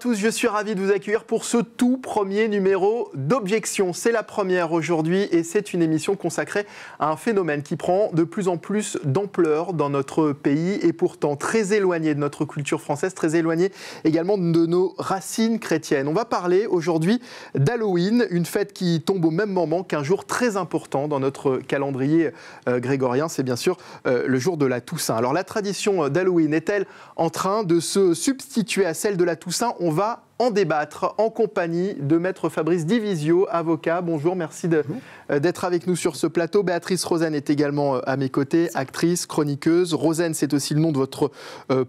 tous, je suis ravi de vous accueillir pour ce tout premier numéro d'Objection. C'est la première aujourd'hui et c'est une émission consacrée à un phénomène qui prend de plus en plus d'ampleur dans notre pays et pourtant très éloigné de notre culture française, très éloigné également de nos racines chrétiennes. On va parler aujourd'hui d'Halloween, une fête qui tombe au même moment qu'un jour très important dans notre calendrier grégorien, c'est bien sûr le jour de la Toussaint. Alors la tradition d'Halloween est-elle en train de se substituer à celle de la Toussaint? On va en débattre en compagnie de Maître Fabrice Divisio, avocat. Bonjour, merci d'être avec nous sur ce plateau. Béatrice Rosen est également à mes côtés, actrice, chroniqueuse. Rosen, c'est aussi le nom de votre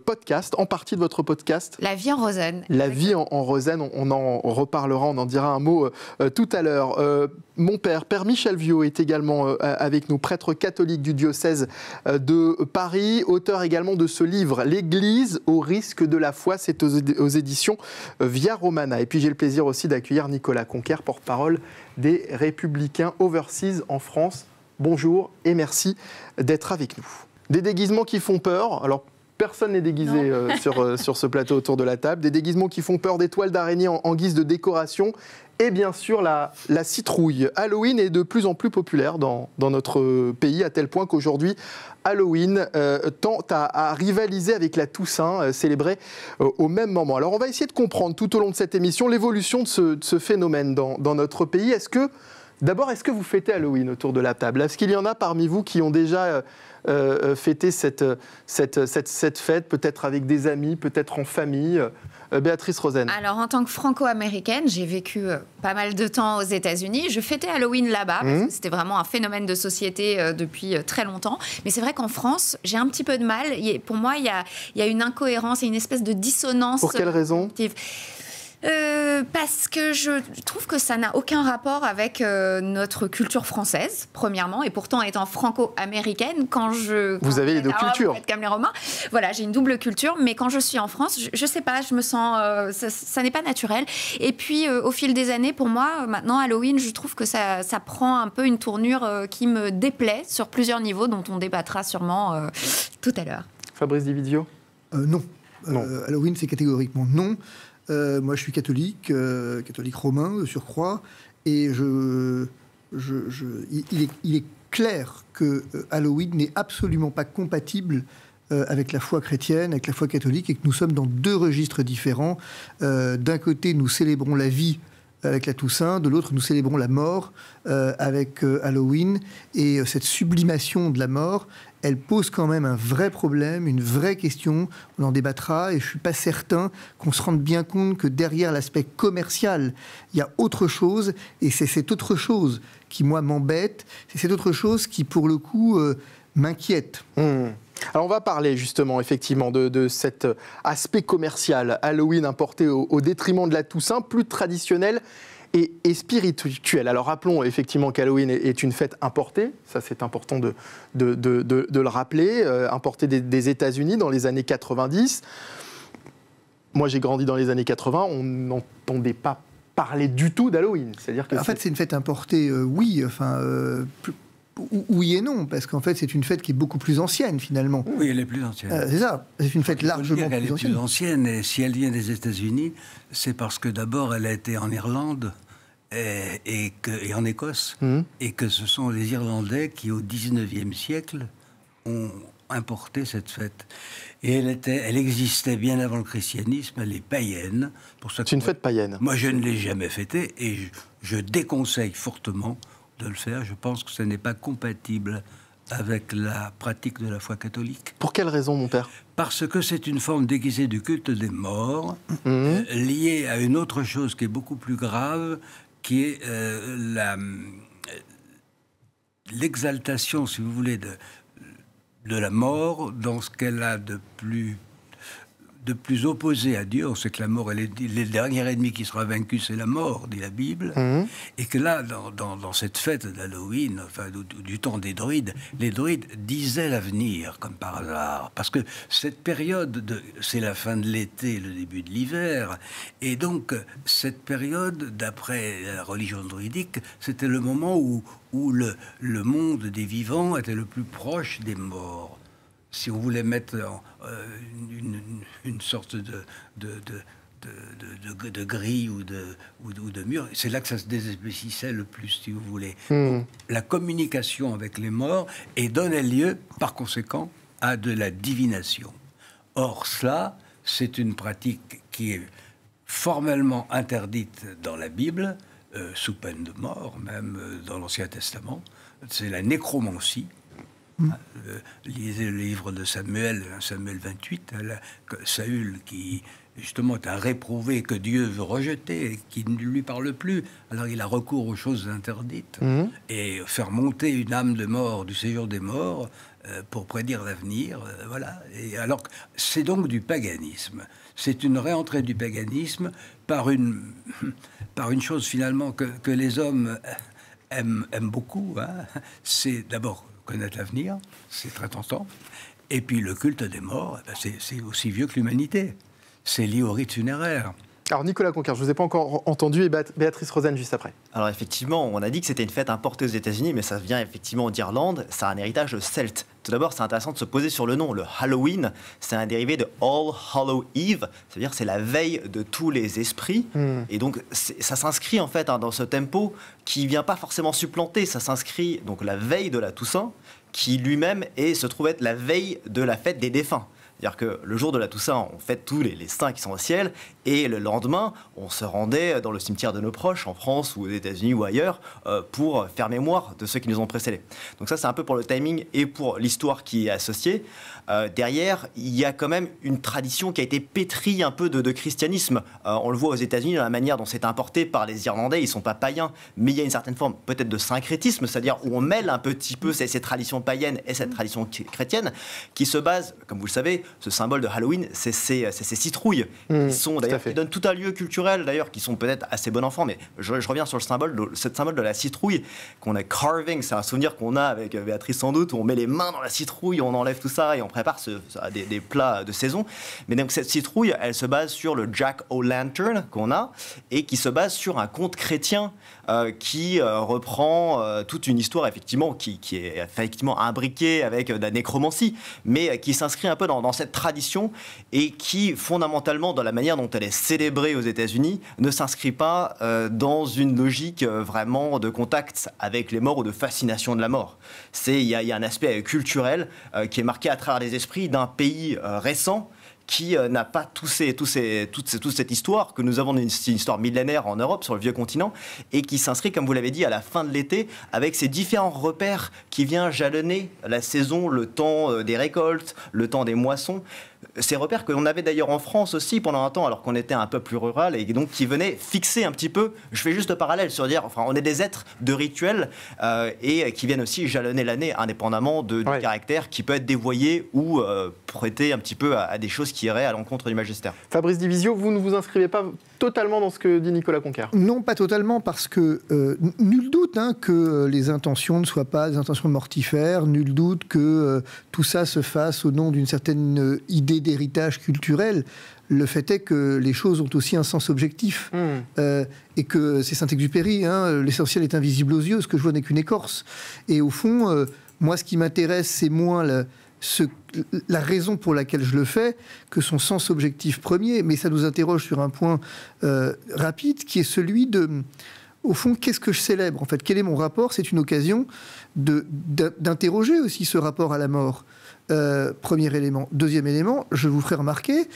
podcast, en partie de votre podcast. La vie en Rosen. La vie en Rosen, on en reparlera, on en dira un mot tout à l'heure. Mon père, Père Michel Viau, est également avec nous, prêtre catholique du diocèse de Paris, auteur également de ce livre, L'Église au risque de la foi, c'est aux éditions Via Romana. Et puis j'ai le plaisir aussi d'accueillir Nicolas Conquer, porte-parole des Républicains Overseas en France. Bonjour et merci d'être avec nous. Des déguisements qui font peur, alors personne n'est déguisé sur ce plateau autour de la table, des déguisements qui font peur, des toiles d'araignée en guise de décoration, et bien sûr la citrouille. Halloween est de plus en plus populaire dans notre pays, à tel point qu'aujourd'hui, Halloween tend à rivaliser avec la Toussaint, célébrée au même moment. Alors on va essayer de comprendre tout au long de cette émission l'évolution de ce phénomène dans notre pays. D'abord, est-ce que vous fêtez Halloween autour de la table? Est-ce qu'il y en a parmi vous qui ont déjà fêté cette fête, peut-être avec des amis, peut-être en famille? Béatrice Rosen. Alors, en tant que franco-américaine, j'ai vécu pas mal de temps aux États-Unis. Je fêtais Halloween là-bas, parce que c'était vraiment un phénomène de société depuis très longtemps. Mais c'est vrai qu'en France, j'ai un petit peu de mal. Pour moi, il y a une incohérence et une espèce de dissonance. Pour quelle raison ? Parce que je trouve que ça n'a aucun rapport avec notre culture française, premièrement, et pourtant étant franco-américaine, Vous avez les deux cultures. Comme les Romains, voilà, j'ai une double culture, mais quand je suis en France, je sais pas, je me sens, ça n'est pas naturel. Et puis, au fil des années, pour moi, maintenant, Halloween, je trouve que ça prend un peu une tournure qui me déplaît sur plusieurs niveaux, dont on débattra sûrement tout à l'heure. Fabrice Divisio ? Non. Halloween, c'est catégoriquement non. Moi, je suis catholique romain de surcroît, et il est clair que Halloween n'est absolument pas compatible avec la foi chrétienne, avec la foi catholique, et que nous sommes dans deux registres différents. D'un côté, nous célébrons la vie avec la Toussaint, de l'autre, nous célébrons la mort avec Halloween, et cette sublimation de la mort, elle pose quand même un vrai problème, une vraie question. On en débattra et je ne suis pas certain qu'on se rende bien compte que derrière l'aspect commercial, il y a autre chose, et c'est cette autre chose qui, moi, m'embête. C'est cette autre chose qui, pour le coup, m'inquiète. Alors on va parler justement effectivement de cet aspect commercial, Halloween importé au détriment de la Toussaint, plus traditionnelle et spirituelle. Alors rappelons effectivement qu'Halloween est une fête importée, ça c'est important de le rappeler, importée des États-Unis dans les années 90. Moi j'ai grandi dans les années 80, on n'entendait pas parler du tout d'Halloween. C'est-à-dire que en fait c'est une fête importée, oui, oui et non, parce qu'en fait, c'est une fête qui est beaucoup plus ancienne, finalement. Oui, elle est plus ancienne. C'est ça, c'est une fête largement plus ancienne. Elle est plus ancienne, et si elle vient des États-Unis, c'est parce que d'abord, elle a été en Irlande et en Écosse, et que ce sont les Irlandais qui, au XIXe siècle, ont importé cette fête. Et elle existait bien avant le christianisme, elle est païenne. C'est une fête païenne. Moi, je ne l'ai jamais fêtée, et je déconseille fortement de le faire. Je pense que ce n'est pas compatible avec la pratique de la foi catholique. Pour quelle raison, mon père ? Parce que c'est une forme déguisée du culte des morts, liée à une autre chose qui est beaucoup plus grave, qui est l'exaltation, si vous voulez, de la mort dans ce qu'elle a de plus opposé à Dieu. On sait que la mort, le dernier ennemi qui sera vaincu, c'est la mort, dit la Bible. Et que là, dans cette fête d'Halloween, enfin, du temps des druides, les druides disaient l'avenir, comme par hasard. Parce que cette période, c'est la fin de l'été, le début de l'hiver. Et donc, cette période, d'après la religion druidique, c'était le moment où le monde des vivants était le plus proche des morts. Si on voulait mettre une sorte de grilles ou de murs. C'est là que ça se désépaississait le plus, si vous voulez. La communication avec les morts et donnait lieu, par conséquent, à de la divination. Or, cela, c'est une pratique qui est formellement interdite dans la Bible, sous peine de mort, même dans l'Ancien Testament. C'est la nécromancie. Lisez le livre de Samuel, Samuel 28, Saül qui justement est un réprouvé que Dieu veut rejeter et qui ne lui parle plus. Alors il a recours aux choses interdites et faire monter une âme de mort du séjour des morts pour prédire l'avenir. Voilà. Et alors c'est donc du paganisme. C'est une réentrée du paganisme par une chose finalement que les hommes aiment beaucoup. C'est d'abord connaître l'avenir, c'est très tentant. Et puis le culte des morts, c'est aussi vieux que l'humanité. C'est lié au rite funéraire. Alors Nicolas Conquer, je ne vous ai pas encore entendu, et Béatrice Rosen juste après. Alors effectivement, on a dit que c'était une fête importée aux États-Unis, mais ça vient effectivement d'Irlande, ça a un héritage celte. Tout d'abord, c'est intéressant de se poser sur le nom. Le Halloween, c'est un dérivé de All Hallow Eve, c'est-à-dire c'est la veille de tous les esprits. Et donc ça s'inscrit en fait dans ce tempo qui vient pas forcément supplanter, ça s'inscrit donc la veille de la Toussaint, qui lui-même se trouve être la veille de la fête des défunts. C'est-à-dire que le jour de la Toussaint, on fête tous les saints qui sont au ciel, et le lendemain, on se rendait dans le cimetière de nos proches, en France ou aux États-Unis ou ailleurs, pour faire mémoire de ceux qui nous ont précédés. Donc ça, c'est un peu pour le timing et pour l'histoire qui est associée. Derrière, il y a quand même une tradition qui a été pétrie un peu de christianisme. On le voit aux États-Unis, dans la manière dont c'est importé par les Irlandais. Ils ne sont pas païens, mais il y a une certaine forme peut-être de syncrétisme, c'est-à-dire où on mêle un petit peu ces traditions païennes et cette tradition chrétienne, qui se base, comme vous le savez, ce symbole de Halloween, c'est ces citrouilles qui sont d'ailleurs, qui donnent tout un lieu culturel d'ailleurs, qui sont peut-être assez bon enfant, mais je reviens sur le symbole, ce symbole de la citrouille qu'on a carving, c'est un souvenir qu'on a avec Béatrice sans doute, où on met les mains dans la citrouille, on enlève tout ça et on prépare des plats de saison. Mais donc cette citrouille, elle se base sur le Jack-o'-lantern qu'on a et qui se base sur un conte chrétien qui reprend toute une histoire effectivement qui est effectivement imbriquée avec de la nécromancie, mais qui s'inscrit un peu dans cette tradition et qui fondamentalement dans la manière dont elle est célébrée aux États-Unis ne s'inscrit pas dans une logique vraiment de contact avec les morts ou de fascination de la mort. Il y a un aspect culturel qui est marqué à travers les esprits d'un pays récent qui n'a pas toute cette histoire que nous avons, une histoire millénaire en Europe, sur le vieux continent, et qui s'inscrit, comme vous l'avez dit, à la fin de l'été, avec ces différents repères qui viennent jalonner la saison, le temps des récoltes, le temps des moissons. Ces repères que l'on avait d'ailleurs en France aussi pendant un temps, alors qu'on était un peu plus rural, et donc qui venaient fixer un petit peu, je fais juste le parallèle sur dire, enfin on est des êtres de rituels et qui viennent aussi jalonner l'année indépendamment du caractère qui peut être dévoyé ou prêter un petit peu à des choses qui iraient à l'encontre du magistère. Fabrice Divisio, vous ne vous inscrivez pas totalement dans ce que dit Nicolas Conquer? Non, pas totalement, parce que nul doute que les intentions ne soient pas des intentions mortifères, nul doute que tout ça se fasse au nom d'une certaine idée d'héritage culturel. Le fait est que les choses ont aussi un sens objectif et que c'est Saint-Exupéry, l'essentiel est invisible aux yeux, ce que je vois n'est qu'une écorce. Et au fond, moi ce qui m'intéresse, c'est moins la raison pour laquelle je le fais que son sens objectif premier, mais ça nous interroge sur un point rapide qui est celui de, au fond, qu'est-ce que je célèbre en fait? Quel est mon rapport? C'est une occasion d'interroger aussi ce rapport à la mort. Premier élément. Deuxième élément, je vous ferai remarquer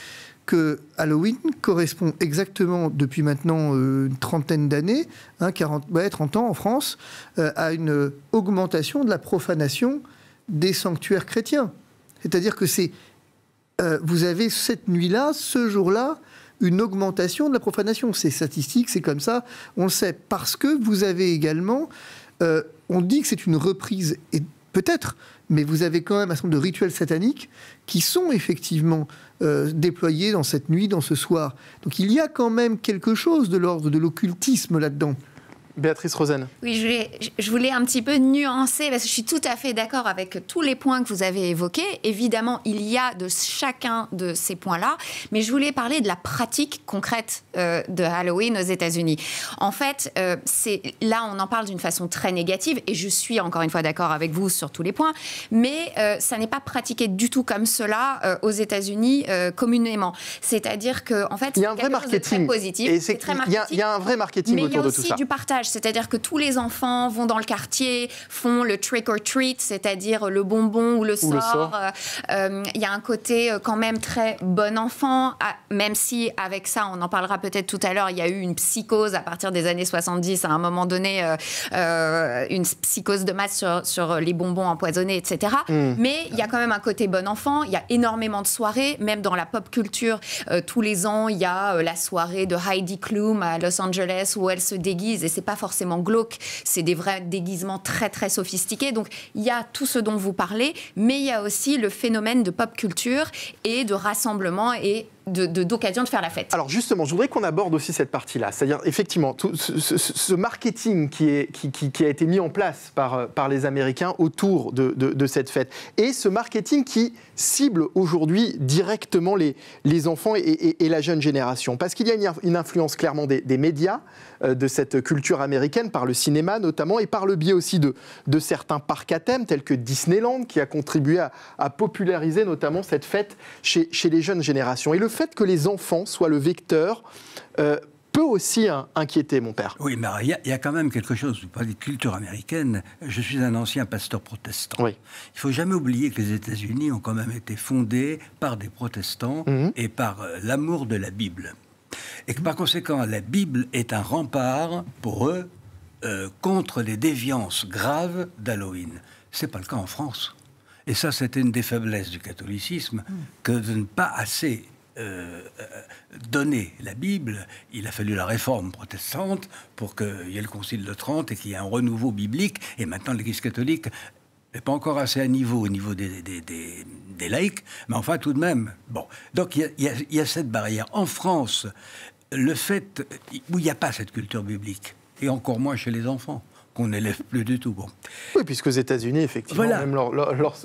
que Halloween correspond exactement, depuis maintenant une trentaine d'années, 30 ans en France, à une augmentation de la profanation des sanctuaires chrétiens. C'est-à-dire que vous avez cette nuit-là, ce jour-là, une augmentation de la profanation. C'est statistique, c'est comme ça, on le sait. Parce que vous avez également, on dit que c'est une reprise, et peut-être, mais vous avez quand même un certain nombre de rituels sataniques qui sont effectivement déployés dans cette nuit, dans ce soir. Donc il y a quand même quelque chose de l'ordre de l'occultisme là-dedans. Béatrice Rosen. Oui, je voulais un petit peu nuancer, parce que je suis tout à fait d'accord avec tous les points que vous avez évoqués. Évidemment, il y a de chacun de ces points-là, mais je voulais parler de la pratique concrète de Halloween aux États-Unis. En fait, là, on en parle d'une façon très négative, et je suis encore une fois d'accord avec vous sur tous les points, mais ça n'est pas pratiqué du tout comme cela aux États-Unis communément. C'est-à-dire qu'en fait, il y a un vrai marketing. Très positif, c'est très marketing. Il y a un vrai marketing autour de tout ça. Mais il y a aussi du partage, c'est-à-dire que tous les enfants vont dans le quartier, font le trick or treat, c'est-à-dire le bonbon ou le sort. Il y a un côté quand même très bon enfant, même si avec ça, on en parlera peut-être tout à l'heure, il y a eu une psychose à partir des années 70, à un moment donné, une psychose de masse sur les bonbons empoisonnés, etc. Mais il y a quand même un côté bon enfant, il y a énormément de soirées, même dans la pop culture, tous les ans, il y a la soirée de Heidi Klum à Los Angeles où elle se déguise, et c'est pas forcément glauque, c'est des vrais déguisements très très sophistiqués. Donc il y a tout ce dont vous parlez, mais il y a aussi le phénomène de pop culture et de rassemblement et d'occasion de faire la fête. Alors justement, je voudrais qu'on aborde aussi cette partie-là, c'est-à-dire effectivement tout ce marketing qui a été mis en place par les Américains autour de cette fête, et ce marketing qui cible aujourd'hui directement les enfants et la jeune génération, parce qu'il y a une influence clairement des médias, de cette culture américaine, par le cinéma notamment, et par le biais aussi de certains parcs à thème tels que Disneyland, qui a contribué à populariser notamment cette fête chez les jeunes générations. Et le fait que les enfants soient le vecteur peut aussi inquiéter, mon père. Oui, mais il y a quand même quelque chose. Vous parlez de culture américaine. Je suis un ancien pasteur protestant. Oui. Il ne faut jamais oublier que les États-Unis ont quand même été fondés par des protestants et par l'amour de la Bible. Et que par conséquent, la Bible est un rempart pour eux contre les déviances graves d'Halloween. Ce n'est pas le cas en France. Et ça, c'était une des faiblesses du catholicisme, que de ne pas assez donner la Bible. Il a fallu la réforme protestante pour qu'il y ait le Concile de Trente et qu'il y ait un renouveau biblique. Et maintenant, l'Église catholique n'est pas encore assez au niveau des laïcs, mais enfin, tout de même. Bon. Donc, il y a cette barrière. En France, le fait où il n'y a pas cette culture biblique, et encore moins chez les enfants, qu'on n'élève plus du tout. Bon. Oui, puisqu'aux États-Unis, effectivement, voilà. Même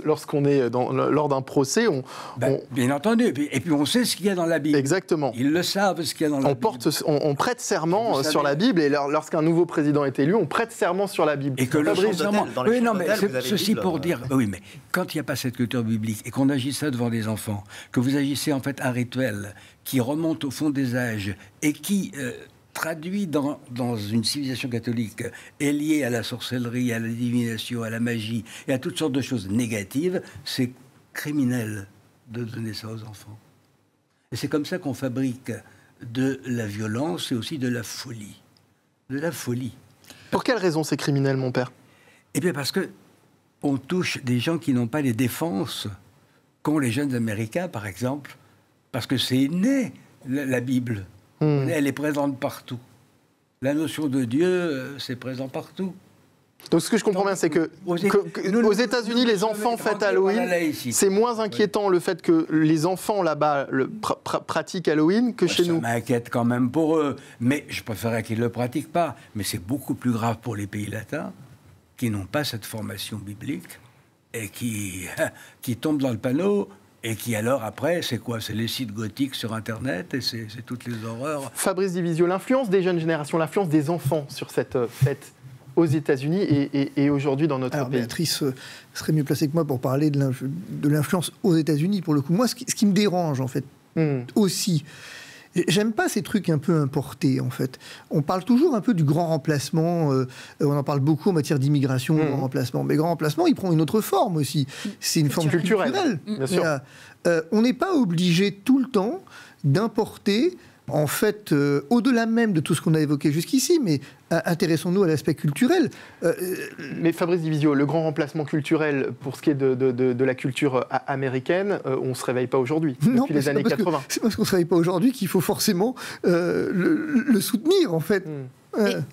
lorsqu'on est lors d'un procès, bien entendu. Et puis on sait ce qu'il y a dans la Bible. Exactement. Ils le savent, ce qu'il y a dans la Bible. On prête serment sur la Bible, et lorsqu'un nouveau président est élu, on prête serment sur la Bible. Et que le serment... Oui, non, mais ceci pour dire... Oui, mais quand il n'y a pas cette culture biblique, et qu'on agit ça devant des enfants, que vous agissez en fait un rituel qui remonte au fond des âges, et qui... traduit dans une civilisation catholique est lié à la sorcellerie, à la divination, à la magie et à toutes sortes de choses négatives, c'est criminel de donner ça aux enfants. Et c'est comme ça qu'on fabrique de la violence et aussi de la folie. De la folie. Pour quelle raison c'est criminel, mon père ? Eh bien parce que on touche des gens qui n'ont pas les défenses qu'ont les jeunes Américains, par exemple, parce que c'est inné, la Bible. Elle est présente partout. La notion de Dieu, c'est présent partout. Donc ce que je comprends bien, c'est que aux États-Unis, les enfants fêtent Halloween. C'est moins inquiétant le fait que les enfants là-bas pratiquent Halloween que chez nous. Ça m'inquiète quand même pour eux. Mais je préférerais qu'ils ne le pratiquent pas. Mais c'est beaucoup plus grave pour les pays latins qui n'ont pas cette formation biblique et qui tombent dans le panneau. Et qui alors, après, c'est quoi ? C'est les sites gothiques sur Internet et c'est toutes les horreurs. Fabrice Divisio, l'influence des jeunes générations, l'influence des enfants sur cette fête aux États-Unis et aujourd'hui dans notre pays. Béatrice serait mieux placée que moi pour parler de l'influence aux États-Unis, pour le coup. Moi, ce qui me dérange, en fait, aussi... J'aime pas ces trucs un peu importés, en fait. On parle toujours un peu du grand remplacement. On en parle beaucoup en matière d'immigration, grand remplacement. Mais grand remplacement, il prend une autre forme aussi. C'est une forme culturelle. Bien sûr. On n'est pas obligé tout le temps d'importer, en fait, au-delà même de tout ce qu'on a évoqué jusqu'ici, mais intéressons-nous à l'aspect culturel. Mais Fabrice Divisio, le grand remplacement culturel pour ce qui est de la culture américaine, on ne se réveille pas aujourd'hui, depuis les années 80. C'est parce qu'on ne se réveille pas aujourd'hui qu'il faut forcément le soutenir, en fait.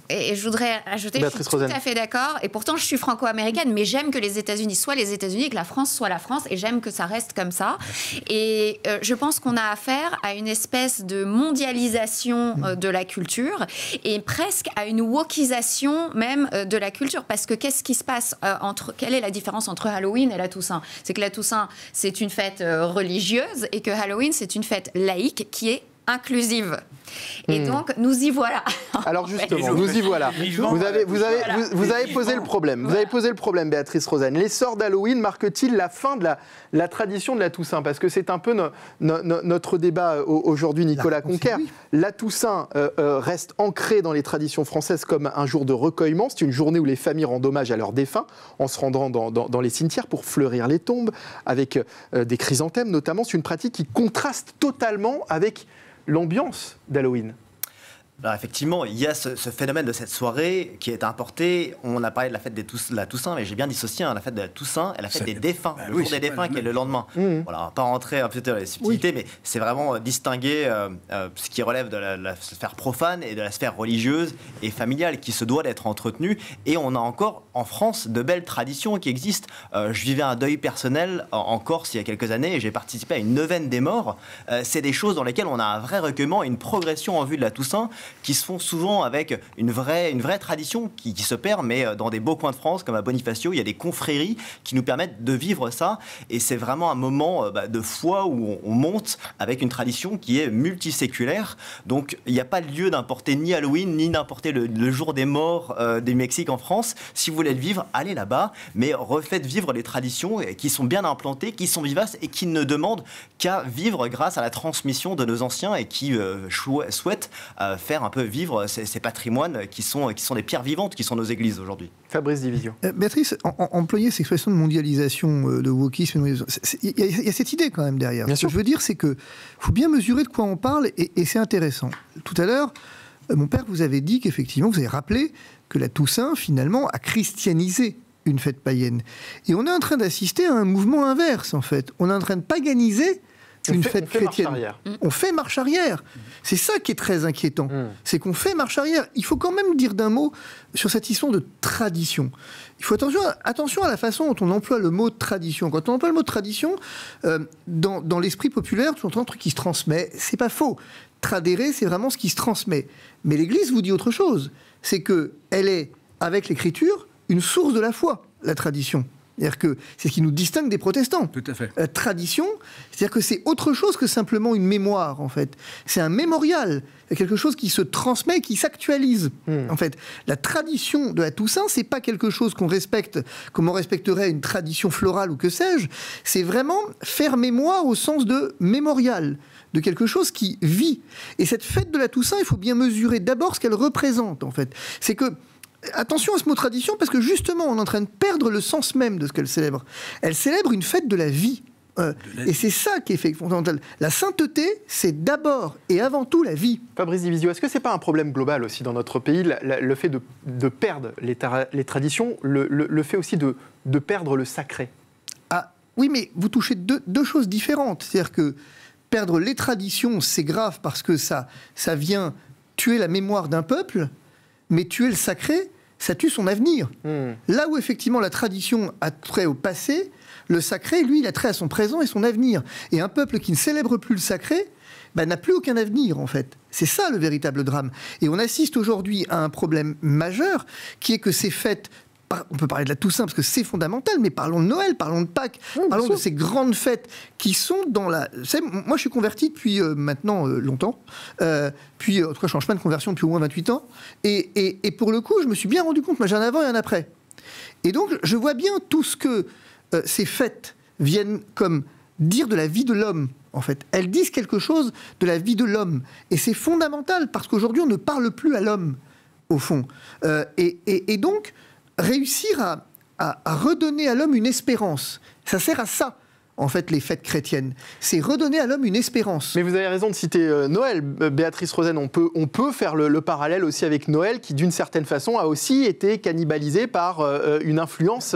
Et je voudrais ajouter, je suis tout à fait d'accord. Et pourtant, je suis franco-américaine, mais j'aime que les États-Unis soient les États-Unis et que la France soit la France. Et j'aime que ça reste comme ça. Et je pense qu'on a affaire à une espèce de mondialisation de la culture et presque à une wokisation même de la culture. Parce que qu'est-ce qui se passe quelle est la différence entre Halloween et la Toussaint? C'est que la Toussaint, c'est une fête religieuse et que Halloween, c'est une fête laïque qui est inclusive. Et donc, nous y voilà. Alors justement, nous y voilà. Vous avez posé le problème. Vous avez posé le problème, Béatrice Rosen. L'essor d'Halloween marque-t-il la fin de la tradition de la Toussaint? Parce que c'est un peu notre débat aujourd'hui, Nicolas Conquer. Oui. La Toussaint reste ancrée dans les traditions françaises comme un jour de recueillement. C'est une journée où les familles rendent hommage à leurs défunts en se rendant dans les cimetières pour fleurir les tombes, avec des chrysanthèmes notamment. C'est une pratique qui contraste totalement avec l'ambiance d'Halloween. Alors effectivement, il y a ce phénomène de cette soirée qui est importé. On a parlé de la fête de la Toussaint, mais j'ai bien dissocié la fête de la Toussaint et la fête des défunts, le jour des défunts qui est le lendemain. Voilà, on va pas rentrer un peu dans les subtilités, mais c'est vraiment distinguer ce qui relève de la sphère profane et de la sphère religieuse et familiale qui se doit d'être entretenue. Et on a encore en France de belles traditions qui existent. Je vivais un deuil personnel en Corse il y a quelques années et j'ai participé à une neuvaine des morts. C'est des choses dans lesquelles on a un vrai recueillement, une progression en vue de la Toussaint, qui se font souvent avec une vraie tradition qui se perd, mais dans des beaux coins de France, comme à Bonifacio, il y a des confréries qui nous permettent de vivre ça, et c'est vraiment un moment de foi où on monte avec une tradition qui est multiséculaire. Donc il n'y a pas lieu d'importer ni Halloween, ni d'importer le jour des morts du Mexique en France. Si vous voulez le vivre, allez là-bas, mais refaites vivre les traditions qui sont bien implantées, qui sont vivaces, et qui ne demandent qu'à vivre grâce à la transmission de nos anciens, et qui souhaitent faire un peu vivre ces patrimoines qui sont des pierres vivantes, qui sont nos églises aujourd'hui. Fabrice Division. Béatrice, employer cette expression de mondialisation, de wokisme, il y a cette idée quand même derrière. Ce que je veux dire, c'est qu'il faut bien mesurer de quoi on parle, et c'est intéressant. Tout à l'heure, mon père vous avait dit qu'effectivement, vous avez rappelé que la Toussaint, finalement, a christianisé une fête païenne. Et on est en train d'assister à un mouvement inverse, en fait. On est en train de paganiser une fête chrétienne. On fait marche arrière. C'est ça qui est très inquiétant. C'est qu'on fait marche arrière. Il faut quand même dire d'un mot sur cette histoire de tradition. Il faut attention à la façon dont on emploie le mot tradition. Quand on emploie le mot tradition, dans l'esprit populaire, tu entends un truc qui se transmet. C'est pas faux. Tradérer, c'est vraiment ce qui se transmet. Mais l'Église vous dit autre chose. C'est qu'elle est, avec l'Écriture, une source de la foi, la tradition. C'est-à-dire que c'est ce qui nous distingue des protestants. Tout à fait. La tradition, c'est-à-dire que c'est autre chose que simplement une mémoire, en fait. C'est un mémorial. C'est quelque chose qui se transmet, qui s'actualise. En fait, la tradition de la Toussaint, c'est pas quelque chose qu'on respecte comme on respecterait une tradition florale ou que sais-je. C'est vraiment faire mémoire au sens de mémorial, de quelque chose qui vit. Et cette fête de la Toussaint, il faut bien mesurer d'abord ce qu'elle représente, en fait. C'est que attention à ce mot tradition, parce que justement, on est en train de perdre le sens même de ce qu'elle célèbre. Elle célèbre une fête de la vie. Et c'est ça qui est fondamental. La sainteté, c'est d'abord et avant tout la vie. Fabrice Divisio, est-ce que c'est pas un problème global aussi dans notre pays, le fait de perdre les traditions, le fait aussi de perdre le sacré? Ah oui, mais vous touchez deux choses différentes. C'est-à-dire que perdre les traditions, c'est grave parce que ça vient tuer la mémoire d'un peuple. Mais tuer le sacré, ça tue son avenir. Là où effectivement la tradition a trait au passé, le sacré, lui, il a trait à son présent et son avenir. Et un peuple qui ne célèbre plus le sacré n'a plus aucun avenir, en fait. C'est ça le véritable drame. Et on assiste aujourd'hui à un problème majeur, qui est que ces fêtes... On peut parler de la Toussaint parce que c'est fondamental, mais parlons de Noël, parlons de Pâques, parlons de ces grandes fêtes qui sont dans la... Moi, je suis converti depuis maintenant longtemps, puis en tout cas, je change pas de conversion depuis au moins 28 ans, et pour le coup, je me suis bien rendu compte, moi j'ai un avant et un après. Et donc, je vois bien tout ce que ces fêtes viennent comme dire de la vie de l'homme, en fait. Elles disent quelque chose de la vie de l'homme, et c'est fondamental, parce qu'aujourd'hui, on ne parle plus à l'homme, au fond. Et donc... réussir à redonner à l'homme une espérance. Ça sert à ça, en fait, les fêtes chrétiennes. C'est redonner à l'homme une espérance. Mais vous avez raison de citer Noël, Béatrice Rosen. On peut faire le parallèle aussi avec Noël, qui d'une certaine façon a aussi été cannibalisé par une influence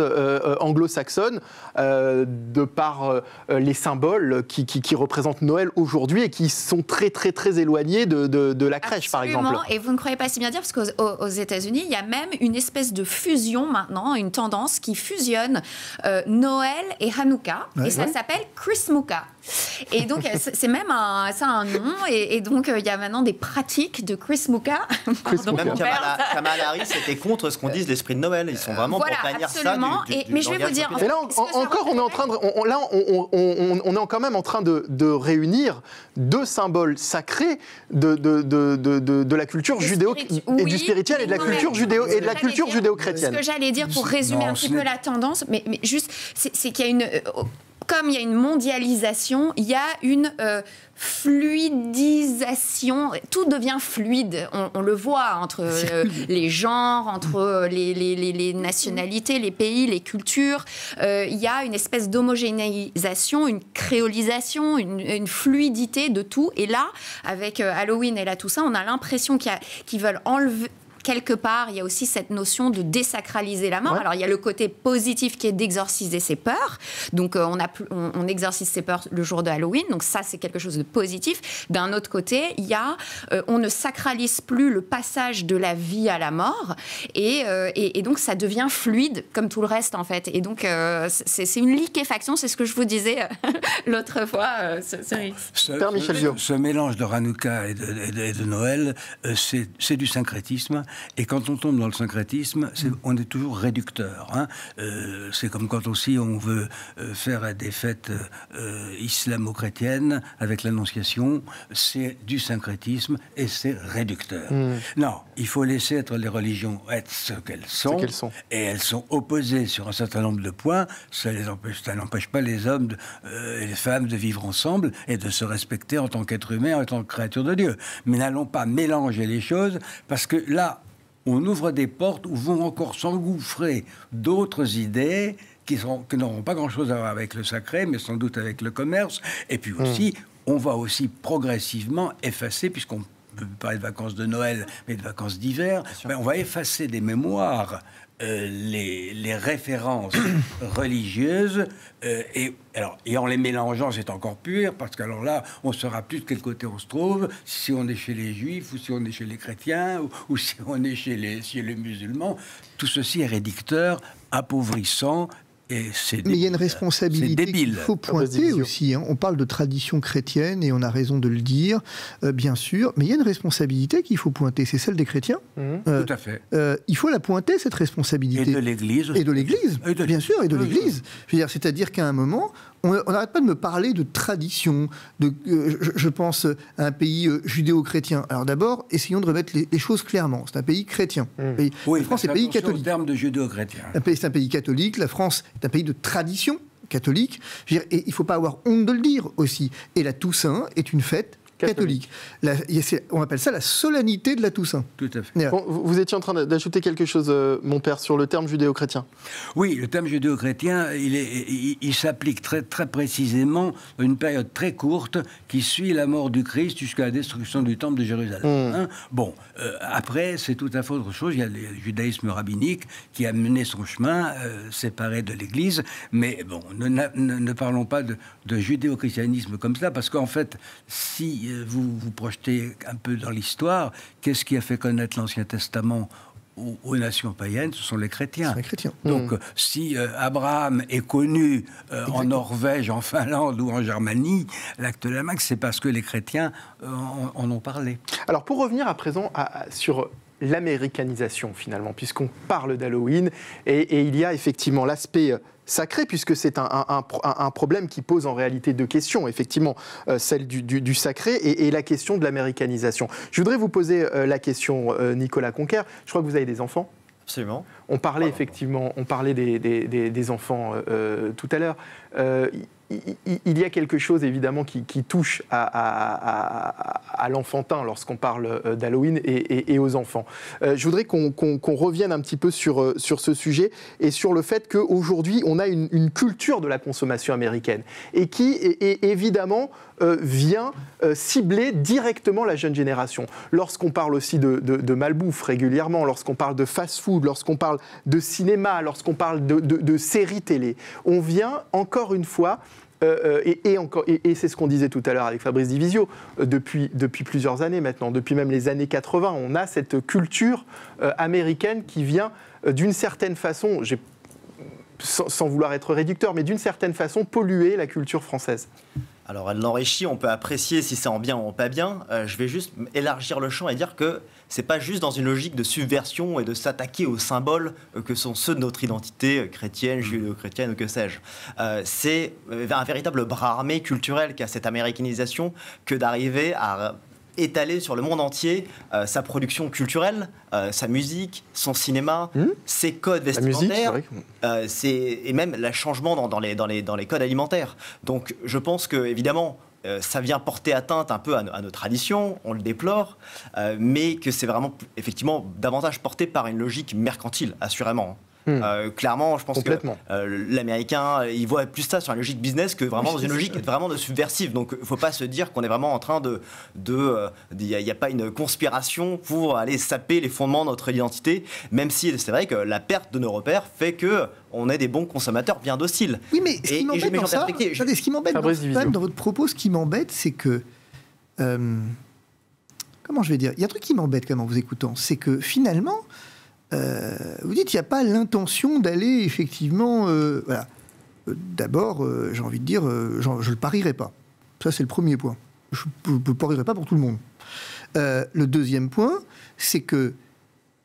anglo-saxonne, de par les symboles qui représentent Noël aujourd'hui et qui sont très très très éloignés de la crèche, par exemple. Et vous ne croyez pas si bien dire, parce qu'aux États-Unis, il y a même une espèce de fusion maintenant, une tendance qui fusionne Noël et Hanouka, et ça s'appelle Chrismukkah. Et donc, c'est même ça a un nom, et donc il y a maintenant des pratiques de Chrismukkah. Même Kamala Harris était contre ce qu'on dise l'esprit de Noël. Ils sont vraiment pour bannir ça. Mais je vais vous dire. Et là encore, on est en train de, on est quand même en train de réunir deux symboles sacrés de la culture judéo et du spirituel et de la culture judéo-chrétienne. Ce que j'allais dire pour résumer un petit peu la tendance, mais juste, c'est qu'il y a une. Comme il y a une mondialisation, il y a une fluidisation. Tout devient fluide. On le voit entre les genres, entre les nationalités, les pays, les cultures. Il y a une espèce d'homogénéisation, une créolisation, une fluidité de tout. Et là, avec Halloween et la Toussaint, on a l'impression qu'ils veulent enlever. Quelque part, il y a aussi cette notion de désacraliser la mort. Ouais. Alors, il y a le côté positif qui est d'exorciser ses peurs. Donc, on exorcise ses peurs le jour de Halloween. Donc, ça, c'est quelque chose de positif. D'un autre côté, il y a on ne sacralise plus le passage de la vie à la mort. Et donc, ça devient fluide, comme tout le reste, en fait. Et donc, c'est une liquéfaction. C'est ce que je vous disais l'autre fois. Ce mélange de Hanouka et de Noël, c'est du syncrétisme. Et quand on tombe dans le syncrétisme, on est toujours réducteur. Hein. C'est comme quand aussi on veut faire des fêtes islamo-chrétiennes avec l'Annonciation, c'est du syncrétisme et c'est réducteur. Non, il faut laisser être les religions être ce qu'elles sont. Et elles sont opposées sur un certain nombre de points. Ça n'empêche pas les hommes et les femmes de vivre ensemble et de se respecter en tant qu'être humain, en tant que créature de Dieu. Mais n'allons pas mélanger les choses, parce que là, on ouvre des portes où vont encore s'engouffrer d'autres idées qui n'auront pas grand-chose à voir avec le sacré, mais sans doute avec le commerce. Et puis aussi, on va aussi progressivement effacer, puisqu'on peut parler de vacances de Noël, mais de vacances d'hiver, on va effacer des mémoires, les références religieuses, et en les mélangeant, c'est encore pire, parce qu'alors là, on ne saura plus de quel côté on se trouve, si on est chez les juifs, ou si on est chez les chrétiens, ou si on est chez les musulmans. Tout ceci est réducteur, appauvrissant. Mais il y a une responsabilité qu'il faut pointer aussi. Hein. On parle de tradition chrétienne et on a raison de le dire, bien sûr. Mais il y a une responsabilité qu'il faut pointer, c'est celle des chrétiens. Tout à fait. Il faut la pointer, cette responsabilité. Et de l'Église. Et de l'Église, bien sûr, et de l'Église. C'est-à-dire qu'à un moment, on n'arrête pas de me parler de tradition. Je pense à un pays judéo-chrétien. Alors d'abord, essayons de remettre les choses clairement. C'est un pays chrétien. La France est un pays catholique. En termes de judéo-chrétien. C'est un pays catholique. La France est un pays de tradition catholique. Et il ne faut pas avoir honte de le dire aussi. Et la Toussaint est une fête catholique. On appelle ça la solennité de la Toussaint. Tout à fait. Bon, vous étiez en train d'ajouter quelque chose, mon père, sur le terme judéo-chrétien. Oui, le terme judéo-chrétien, il s'applique très, très précisément à une période très courte qui suit la mort du Christ jusqu'à la destruction du temple de Jérusalem. Hein. Bon, après, c'est tout à fait autre chose. Il y a le judaïsme rabbinique qui a mené son chemin, séparé de l'Église. Mais bon, ne parlons pas de judéo-christianisme comme ça, parce qu'en fait, si vous projetez un peu dans l'histoire, qu'est-ce qui a fait connaître l'Ancien Testament aux nations païennes? Ce sont les chrétiens. Les chrétiens. Donc, si Abraham est connu en Norvège, en Finlande ou en Germanie, l'acte de la Maque, c'est parce que les chrétiens en ont parlé. Alors, pour revenir à présent sur l'américanisation, finalement, puisqu'on parle d'Halloween, et il y a effectivement l'aspect sacré, puisque c'est un problème qui pose en réalité deux questions, effectivement, celle du sacré et la question de l'américanisation. Je voudrais vous poser la question, Nicolas Conquer. Je crois que vous avez des enfants. Absolument. On parlait effectivement, des enfants tout à l'heure. il y a quelque chose évidemment qui touche à l'enfantin lorsqu'on parle d'Halloween et aux enfants. Je voudrais qu'on revienne un petit peu sur ce sujet et sur le fait qu'aujourd'hui on a une culture de la consommation américaine et qui évidemment vient cibler directement la jeune génération. Lorsqu'on parle aussi de malbouffe régulièrement, lorsqu'on parle de fast-food, lorsqu'on parle de cinéma, lorsqu'on parle de séries télé, on vient encore une fois, et c'est ce qu'on disait tout à l'heure avec Fabrice Divisio, depuis plusieurs années maintenant, depuis même les années 80, on a cette culture américaine qui vient d'une certaine façon, sans vouloir être réducteur, mais d'une certaine façon polluer la culture française. Alors elle l'enrichit, on peut apprécier si c'est en bien ou en pas bien. Je vais juste élargir le champ et dire que c'est pas juste dans une logique de subversion et de s'attaquer aux symboles que sont ceux de notre identité chrétienne, judéo-chrétienne ou que sais-je. C'est un véritable bras armé culturel qu'a cette américanisation que d'arriver à étaler sur le monde entier sa production culturelle, sa musique, son cinéma, ses codes vestimentaires, et même le changement dans les codes alimentaires. Donc je pense que évidemment ça vient porter atteinte un peu à nos traditions, on le déplore, mais que c'est vraiment effectivement davantage porté par une logique mercantile, assurément. Clairement, je pense que l'Américain, il voit plus ça sur une logique business que vraiment dans une logique vraiment de subversive. Donc, il ne faut pas se dire qu'on est vraiment en train il n'y a pas une conspiration pour aller saper les fondements de notre identité, même si c'est vrai que la perte de nos repères fait que on est des bons consommateurs bien dociles. Oui, mais ce qui m'embête dans ça, ce qui m'embête dans votre propos, ce qui m'embête, c'est que comment je vais dire, il y a un truc qui m'embête quand même en vous écoutant, c'est que finalement vous dites qu'il n'y a pas l'intention d'aller effectivement... voilà. D'abord, j'ai envie de dire, je ne le parierai pas. Ça, c'est le premier point. Je ne le parierai pas pour tout le monde. Le deuxième point, c'est que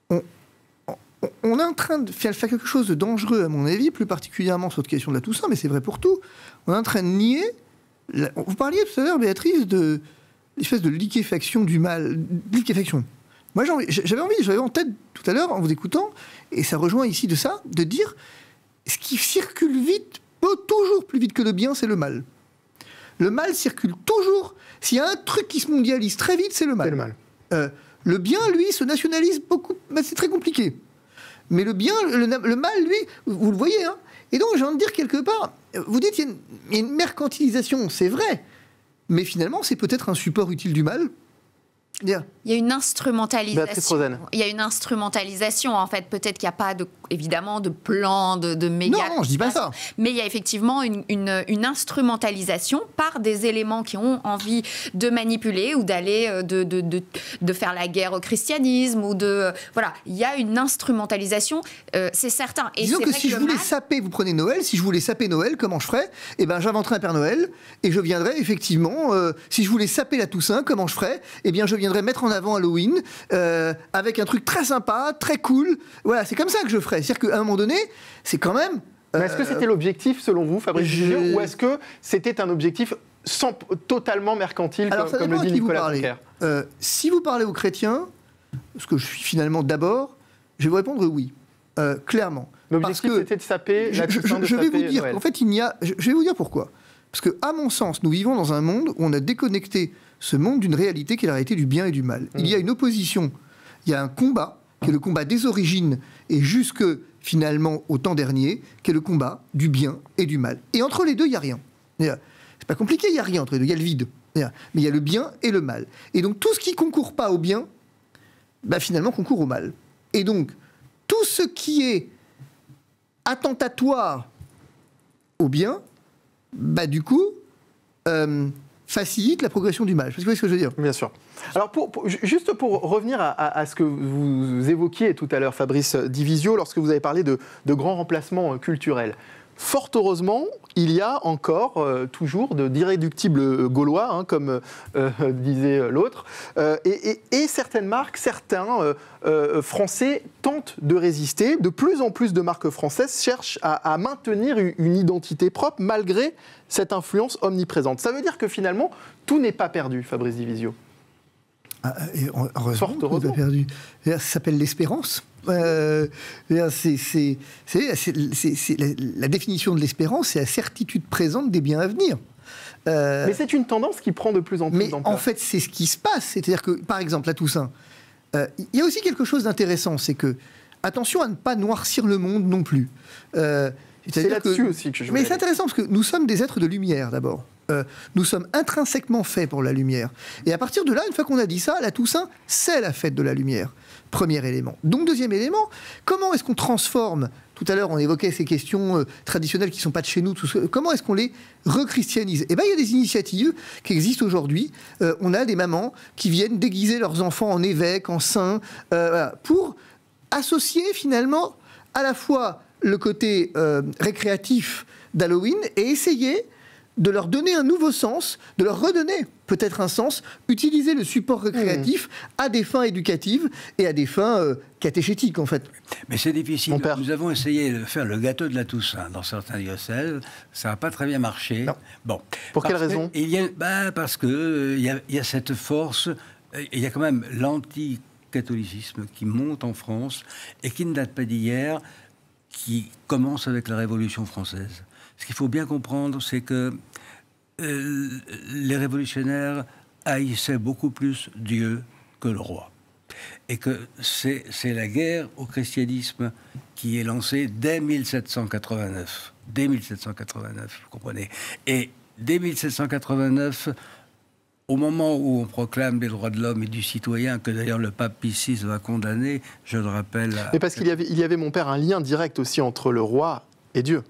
on est en train de faire quelque chose de dangereux, à mon avis, plus particulièrement sur cette question de la Toussaint, mais c'est vrai pour tout. On est en train de nier... Vous parliez tout à l'heure, Béatrice, de l'espèce de liquéfaction du mal. Liquéfaction. Moi, j'avais en tête tout à l'heure, en vous écoutant, et ça rejoint ici de ça, de dire ce qui circule vite, toujours plus vite que le bien, c'est le mal. Le mal circule toujours. S'il y a un truc qui se mondialise très vite, c'est le mal. C'est le mal. Le bien, lui, se nationalise beaucoup. Ben, c'est très compliqué. Mais le bien, le mal, lui, vous le voyez. Hein. Et donc, j'ai envie de dire quelque part, vous dites qu'il y a une mercantilisation, c'est vrai. Mais finalement, c'est peut-être un support utile du mal. Il y a une instrumentalisation. Il y a une instrumentalisation, en fait. Peut-être qu'il n'y a pas, évidemment, de plan, de méga... Non, je dis pas ça. Mais il y a effectivement une instrumentalisation par des éléments qui ont envie de manipuler ou d'aller, de faire la guerre au christianisme ou de... Voilà, il y a une instrumentalisation, c'est certain. Et disons que si je voulais saper, vous prenez Noël, si je voulais saper Noël, comment je ferais ? Eh bien, j'inventerais un Père Noël et je viendrais effectivement... si je voulais saper la Toussaint, comment je ferais ? Eh bien, je viendrais mettre en avant Halloween avec un truc très sympa, très cool. Voilà, c'est comme ça que je ferais. C'est-à-dire qu'à un moment donné, c'est quand même... Mais est-ce que c'était l'objectif, selon vous, Fabrice Divisio, ou est-ce que c'était un objectif totalement mercantile, comme le dit Nicolas Bouquer ? Si vous parlez aux chrétiens, ce que je suis finalement d'abord, je vais vous répondre oui, clairement. L'objectif, c'était de saper la Toussaint, je vais vous dire, en fait, je vais vous dire pourquoi. Parce qu'à mon sens, nous vivons dans un monde où on a déconnecté ce monde d'une réalité qui est la réalité du bien et du mal. Il y a une opposition, il y a un combat, qui est le combat des origines, et jusque, finalement, au temps dernier, qui est le combat du bien et du mal. Et entre les deux, il n'y a rien. C'est pas compliqué, il n'y a rien entre les deux, il y a le vide. Mais il y a le bien et le mal. Et donc, tout ce qui ne concourt pas au bien, bah, finalement, concourt au mal. Et donc, tout ce qui est attentatoire au bien, bah, du coup, facilite la progression du mal. Vous voyez ce que je veux dire ? Bien sûr. Alors, juste pour revenir à ce que vous évoquiez tout à l'heure, Fabrice Divisio, lorsque vous avez parlé de grands remplacements culturels. Fort heureusement, il y a encore toujours d'irréductibles Gaulois, hein, comme disait l'autre, et certaines marques, certains Français tentent de résister. De plus en plus de marques françaises cherchent à maintenir une identité propre malgré cette influence omniprésente. Ça veut dire que finalement, tout n'est pas perdu, Fabrice Divisio. Heureusement, tout n'est pas perdu. Ça s'appelle l'espérance. La définition de l'espérance, c'est la certitude présente des biens à venir. Mais c'est une tendance qui prend de plus en plus d'ampleur. Mais en fait, c'est ce qui se passe. C'est-à-dire que, par exemple, à Toussaint, il y a aussi quelque chose d'intéressant, c'est que, attention à ne pas noircir le monde non plus. C'est là-dessus aussi que je voulais Mais c'est intéressant parce que nous sommes des êtres de lumière, d'abord. Nous sommes intrinsèquement faits pour la lumière. Et à partir de là, une fois qu'on a dit ça, la Toussaint, c'est la fête de la lumière. Premier élément. Donc, deuxième élément, comment est-ce qu'on transforme, tout à l'heure on évoquait ces questions traditionnelles qui ne sont pas de chez nous, comment est-ce qu'on les rechristianise? Eh bien, il y a des initiatives qui existent aujourd'hui. On a des mamans qui viennent déguiser leurs enfants en évêques, en saints, pour associer finalement à la fois le côté récréatif d'Halloween et essayer de leur donner un nouveau sens, de leur redonner peut-être un sens, utiliser le support récréatif à des fins éducatives et à des fins catéchétiques, en fait. Mais c'est difficile. Nous avons essayé de faire le gâteau de la Toussaint dans certains diocèses. Ça n'a pas très bien marché. Non. Bon. Pour quelle raison? Parce qu'il y a cette force, il y a quand même l'anticatholicisme qui monte en France et qui ne date pas d'hier, qui commence avec la Révolution française. Ce qu'il faut bien comprendre, c'est que les révolutionnaires haïssaient beaucoup plus Dieu que le roi. Et que c'est la guerre au christianisme qui est lancée dès 1789. Dès 1789, vous comprenez. Et dès 1789, au moment où on proclame les droits de l'homme et du citoyen, que d'ailleurs le pape Pie VI va condamner, je le rappelle... Mais parce qu'il y avait, mon père, un lien direct aussi entre le roi et Dieu.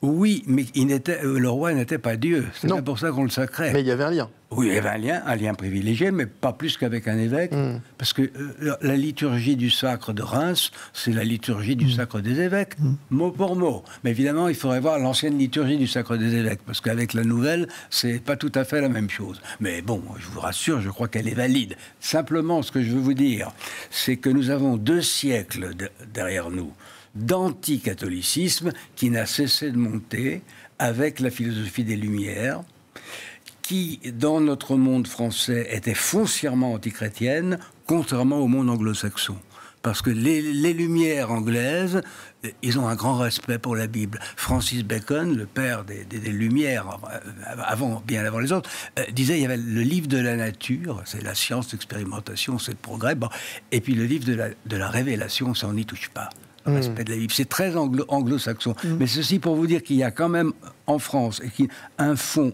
Oui, mais le roi n'était pas Dieu. C'est bien pour ça qu'on le sacrait. Mais il y avait un lien. Oui, il y avait un lien privilégié, mais pas plus qu'avec un évêque. Parce que la liturgie du sacre de Reims, c'est la liturgie du sacre des évêques, mot pour mot. Mais évidemment, il faudrait voir l'ancienne liturgie du sacre des évêques, parce qu'avec la nouvelle, c'est pas tout à fait la même chose. Mais bon, je vous rassure, je crois qu'elle est valide. Simplement, ce que je veux vous dire, c'est que nous avons 2 siècles derrière nous d'anticatholicisme qui n'a cessé de monter avec la philosophie des Lumières, qui, dans notre monde français, était foncièrement antichrétienne, contrairement au monde anglo-saxon. Parce que les Lumières anglaises, ils ont un grand respect pour la Bible. Francis Bacon, le père des Lumières, bien avant les autres, disait il y avait le livre de la nature, c'est la science d'expérimentation, c'est le progrès, et puis le livre de la révélation, ça on n'y touche pas. Respect de la Bible. C'est très anglo-saxon. Mais ceci pour vous dire qu'il y a quand même en France un fond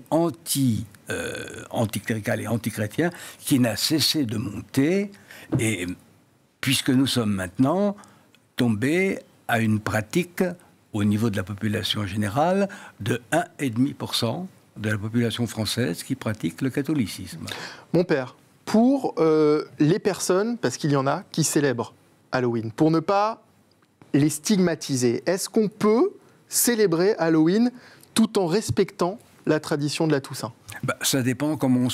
anticlérical et antichrétien qui n'a cessé de monter, et puisque nous sommes maintenant tombés à une pratique au niveau de la population générale de 1,5% de la population française qui pratique le catholicisme. Mon père, pour les personnes, parce qu'il y en a, qui célèbrent Halloween, pour ne pas les stigmatiser, est-ce qu'on peut célébrer Halloween tout en respectant la tradition de la Toussaint? Ça dépend comment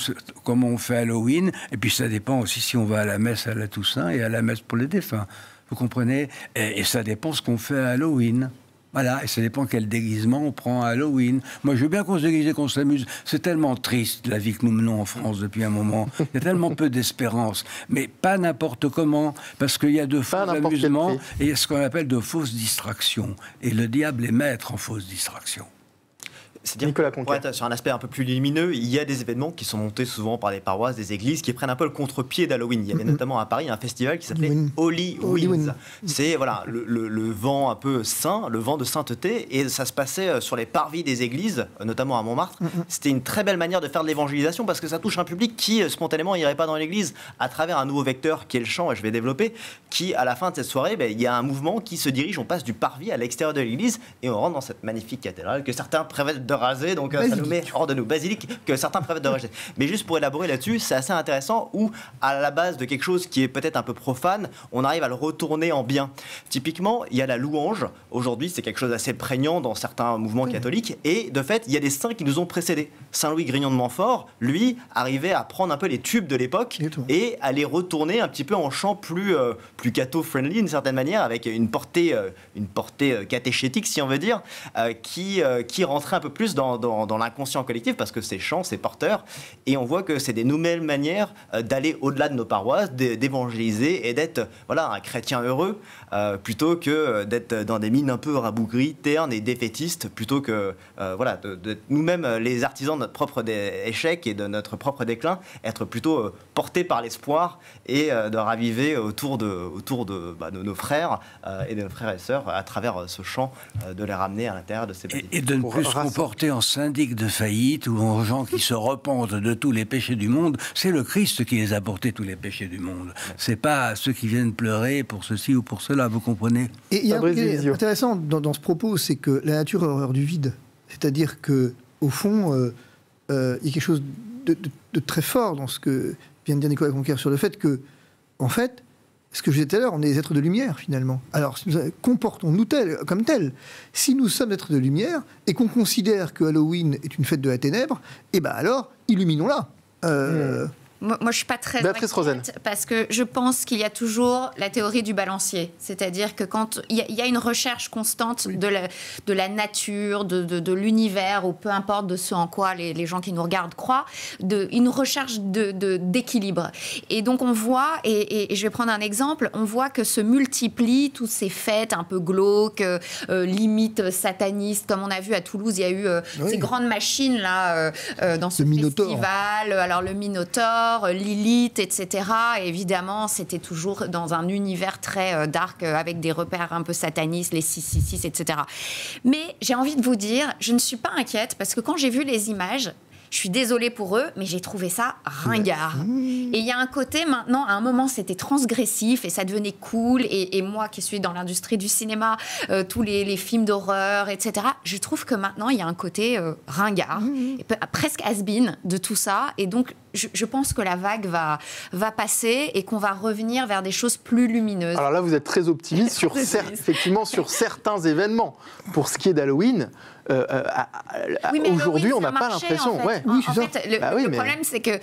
on fait Halloween, et puis ça dépend aussi si on va à la messe à la Toussaint et à la messe pour les défunts. Vous comprenez? Et ça dépend ce qu'on fait à Halloween. Voilà, et ça dépend quel déguisement on prend à Halloween. Moi, je veux bien qu'on se déguise et qu'on s'amuse. C'est tellement triste, la vie que nous menons en France depuis un moment. Il y a tellement peu d'espérance. Mais pas n'importe comment, parce qu'il y a de faux amusements et il y a ce qu'on appelle de fausses distractions. Et le diable est maître en fausses distractions. C'est-à-dire pour être sur un aspect un peu plus lumineux, il y a des événements qui sont montés souvent par des paroisses, des églises, qui prennent un peu le contre-pied d'Halloween. Il y avait notamment à Paris un festival qui s'appelait Holy Winds. C'est le vent un peu saint, le vent de sainteté, et ça se passait sur les parvis des églises, notamment à Montmartre. C'était une très belle manière de faire de l'évangélisation parce que ça touche un public qui spontanément n'irait pas dans l'église à travers un nouveau vecteur qui est le chant, et je vais développer, qui à la fin de cette soirée, il y a un mouvement qui se dirige, on passe du parvis à l'extérieur de l'église et on rentre dans cette magnifique cathédrale que certains préfèrent de raser, donc ça nous met hors de nous. Basilique que certains préfèrent de raser. Mais juste pour élaborer là-dessus, c'est assez intéressant où, à la base de quelque chose qui est peut-être un peu profane, on arrive à le retourner en bien. Typiquement, il y a la louange. Aujourd'hui, c'est quelque chose d'assez prégnant dans certains mouvements catholiques. Et de fait, il y a des saints qui nous ont précédés. Saint-Louis Grignon de Montfort, lui, arrivait à prendre un peu les tubes de l'époque et à les retourner un petit peu en chant plus catho-friendly d'une certaine manière, avec une portée catéchétique, si on veut dire, qui rentrait un peu plus plus dans l'inconscient collectif parce que c'est chant, c'est porteur. Et on voit que c'est des nouvelles manières d'aller au-delà de nos paroisses, d'évangéliser et d'être un chrétien heureux plutôt que d'être dans des mines un peu rabougries, ternes et défaitistes, plutôt que d'être nous-mêmes les artisans de notre propre échec et de notre propre déclin, être plutôt portés par l'espoir et de raviver autour de nos frères et de nos frères et sœurs à travers ce chant, de les ramener à l'intérieur de ces bâtiments. Et de ne plus se comporter en syndic de faillite ou en gens qui se repentent de tous les péchés du monde. C'est le Christ qui les a portés tous les péchés du monde. C'est pas ceux qui viennent pleurer pour ceci ou pour cela, vous comprenez? Et il y a un truc intéressant dans ce propos, c'est que la nature a horreur du vide. C'est-à-dire que au fond, il y a quelque chose de très fort dans ce que vient de dire Nicolas Conquer sur le fait que, en fait, ce que je disais tout à l'heure, on est des êtres de lumière, finalement. Alors, comportons-nous comme tels. Si nous sommes des êtres de lumière et qu'on considère que Halloween est une fête de la ténèbre, alors, illuminons-la. Moi, je ne suis pas très inquiète parce que je pense qu'il y a toujours la théorie du balancier. C'est-à-dire que quand il y a une recherche constante de la nature, de l'univers, ou peu importe de ce en quoi les gens qui nous regardent croient, une recherche d'équilibre. Et donc on voit, et je vais prendre un exemple, on voit que se multiplient toutes ces fêtes un peu glauques, limite satanistes, comme on a vu à Toulouse, il y a eu ces grandes machines là, dans ce festival. Alors le Minotaure, Lilith, etc. Et évidemment, c'était toujours dans un univers très dark, avec des repères un peu satanistes, les 666, etc. Mais j'ai envie de vous dire, je ne suis pas inquiète, parce que quand j'ai vu les images, je suis désolée pour eux, mais j'ai trouvé ça ringard. Et il y a un côté, maintenant, à un moment, c'était transgressif et ça devenait cool. Et moi, qui suis dans l'industrie du cinéma, tous les films d'horreur, etc., je trouve que maintenant, il y a un côté ringard, et presque has-been de tout ça. Et donc, je pense que la vague va passer et qu'on va revenir vers des choses plus lumineuses. Alors là, vous êtes très optimiste effectivement sur certains événements. Pour ce qui est d'Halloween, aujourd'hui, on n'a pas l'impression. En fait, le problème, c'est que